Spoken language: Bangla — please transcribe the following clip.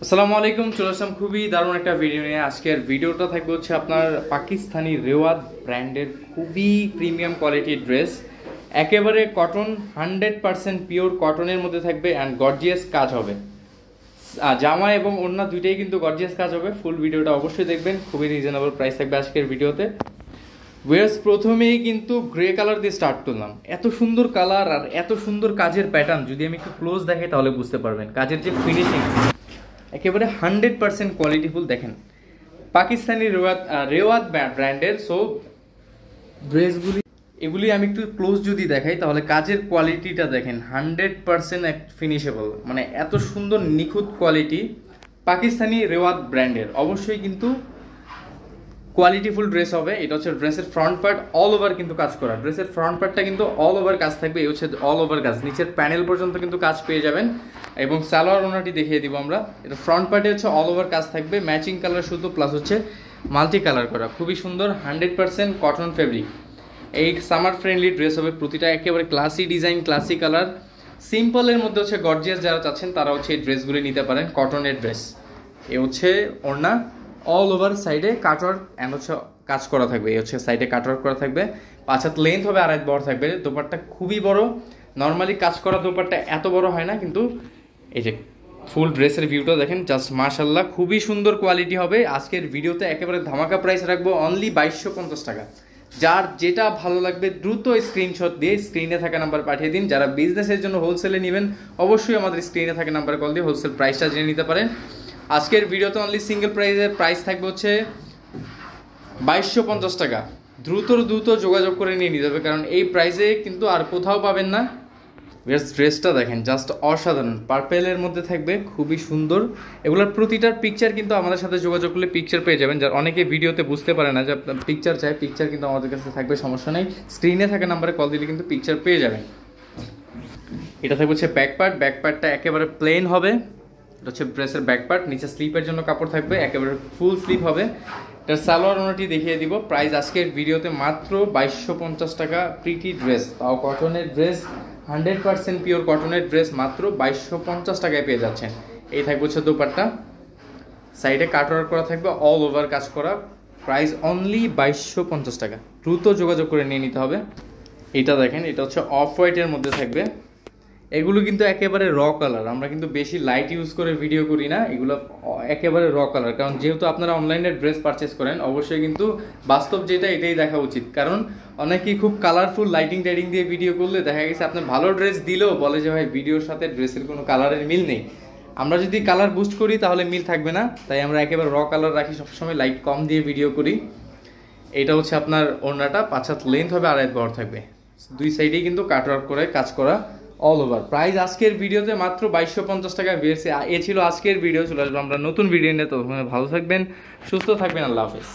আসসালামু আলাইকুম, চলে আসলাম খুবই দারুণ একটা ভিডিও নিয়ে। আজকের ভিডিওটা থাকবে হচ্ছে আপনার পাকিস্তানি রেওয়াত ব্র্যান্ডের খুবই প্রিমিয়াম কোয়ালিটির ড্রেস, একেবারে কটন, 100% পিওর কটনের মধ্যে থাকবে অ্যান্ড গর্জিয়াস কাজ হবে। জামা এবং ওড়না দুইটাই কিন্তু গর্জিয়াস কাজ হবে। ফুল ভিডিওটা অবশ্যই দেখবেন, খুবই রিজনেবল প্রাইস থাকবে আজকের ভিডিওতে। ওয়েয়ার্স প্রথমেই কিন্তু গ্রে কালার দিয়ে স্টার্ট করলাম। এত সুন্দর কালার আর এত সুন্দর কাজের প্যাটার্ন, যদি আমি একটু ক্লোজ দেখাই তাহলে বুঝতে পারবেন কাজের যে ফিনিশিং একেবারে 100% কোয়ালিটিফুল। দেখেন পাকিস্তানি রেওয়াত ব্র্যান্ডের সো ড্রেসগুলি, এগুলি আমি একটু ক্লোজ যদি দেখাই তাহলে কাজের কোয়ালিটিটা দেখেন 100% ফিনিশেবল, মানে এত সুন্দর নিখুঁত কোয়ালিটি পাকিস্তানি রেওয়াত ব্র্যান্ডের। অবশ্যই কিন্তু কোয়ালিটিফুল ড্রেস হবে। এটা হচ্ছে ড্রেসের ফ্রন্ট পার্ট, অল ওভার কিন্তু কাজ করা। ড্রেসের ফ্রন্ট পার্টটা কিন্তু অল ওভার কাজ থাকবে, এই হচ্ছে অল ওভার কাজ, নিচের প্যানেল পর্যন্ত কিন্তু কাজ পেয়ে যাবেন। এবং সালোয়ার ওনাটি দেখিয়ে দিব আমরা। এটা ফ্রন্ট পার্টে হচ্ছে অল ওভার কাজ থাকবে, ম্যাচিং কালার শুধু, প্লাস হচ্ছে মাল্টি কালার করা, খুবই সুন্দর। 100% কটন ফেব্রিক, এই সামার ফ্রেন্ডলি ড্রেস হবে। প্রতিটা একেবারে ক্লাসি ডিজাইন, ক্লাসি কালার, সিম্পলের মধ্যে হচ্ছে গর্জিয়াস যারা চাচ্ছেন তারা হচ্ছে এই ড্রেসগুলি নিতে পারেন। কটনের ড্রেস, এ হচ্ছে ওড়না, অল ওভার সাইডে কাটওয়ার্ক অ্যান্ড হচ্ছে কাজ করা থাকবে। এই হচ্ছে সাইডে কাটওয়ার্ক করা থাকবে, 5 হাত লেন্থ হবে, আর বড় থাকবে। দোপাট্টা খুবই বড়, নর্মালি কাজ করা দোপাট্টা এত বড় হয় না, কিন্তু এই যে ফুল ড্রেসের ভিউটা দেখেন, জাস্ট মাশাল্লাহ, খুবই সুন্দর কোয়ালিটি হবে। আজকের ভিডিওতে একেবারে ধামাকা প্রাইস রাখবো অনলি 2250 টাকা। যার যেটা ভালো লাগবে দ্রুত স্ক্রিনশট দিয়ে স্ক্রিনে থাকা নাম্বার পাঠিয়ে দিন। যারা বিজনেসের জন্য হোলসেলে নেবেন অবশ্যই আমাদের স্ক্রিনে থাকা নাম্বার কল দিয়ে হোলসেল প্রাইসটা জেনে নিতে পারেন। আজকের ভিডিওতে অনলি সিঙ্গেল প্রাইসের প্রাইস থাকবে হচ্ছে 2250 টাকা। দ্রুত যোগাযোগ করে নিয়ে নিতে হবে, কারণ এই প্রাইসে কিন্তু আর কোথাও পাবেন না। ড্রেসটা দেখেন, জাস্ট অসাধারণ, পার্পেলের মধ্যে থাকবে, খুবই সুন্দর। এগুলোর প্রতিটার পিকচার কিন্তু আমাদের সাথে যোগাযোগ করলে পিকচার পেয়ে যাবেন। যার অনেকে ভিডিওতে বুঝতে পারে না যে আপনার পিকচার চাই, পিকচার কিন্তু আমাদের কাছে থাকবে, সমস্যা নেই। স্ক্রিনে থাকা নাম্বারে কল দিলে কিন্তু পিকচার পেয়ে যাবেন। এটা থাকবে হচ্ছে ব্যাক পার্ট, ব্যাক পার্টটা একেবারে প্লেন হবে। এটা হচ্ছে ড্রেসের ব্যাক পার্ট, নিচে স্লিপের জন্য কাপড় থাকবে, একেবারে ফুল স্লিপ হবে। এটার সালোয়ার ওনাটি দেখিয়ে দিব। প্রাইস আজকের ভিডিওতে মাত্র 2250 টাকা। প্রিটি ড্রেস, তাও কটনের ড্রেস, 100% পিওর কটনের ড্রেস, মাত্র 2250 টাকায় পেয়ে যাচ্ছেন। এই থাকবে হচ্ছে দোপাট্টা, সাইডে কাটওয়ার্ক করা থাকবে, অল ওভার কাজ করা। প্রাইস অনলি 2250 টাকা। দ্রুত যোগাযোগ করে নিয়ে নিতে হবে। এটা দেখেন, এটা হচ্ছে অফ হোয়াইটের মধ্যে থাকবে। এগুলো কিন্তু একেবারে র কালার, আমরা কিন্তু বেশি লাইট ইউজ করে ভিডিও করি না, এগুলো একেবারে র কালার। কারণ যেহেতু আপনারা অনলাইনে ড্রেস পারচেস করেন, অবশ্যই কিন্তু বাস্তব যেটা এটাই দেখা উচিত। কারণ অনেকেই খুব কালারফুল লাইটিং টাইটিং দিয়ে ভিডিও করলে দেখা গেছে আপনার ভালো ড্রেস দিলেও বলে যে ভাই ভিডিওর সাথে ড্রেসের কোনো কালারের মিল নেই। আমরা যদি কালার বুস্ট করি তাহলে মিল থাকবে না, তাই আমরা একেবারে র কালার রাখি, সবসময় লাইট কম দিয়ে ভিডিও করি। এটা হচ্ছে আপনার ওড়নাটা 5 হাত লেন্থ হবে, আর বড় থাকবে, দুই সাইডেই কিন্তু কাটওয়ার্ক করে কাজ করা, অল ওভার। প্রাইস আজকের ভিডিওতে মাত্র 2250 টাকা ভিএসি। এ ছিল আজকের ভিডিও। চলে আসবো আমরা নতুন ভিডিও নিয়ে। তো ভালো থাকবেন, সুস্থ থাকবেন, আল্লাহ হাফেজ।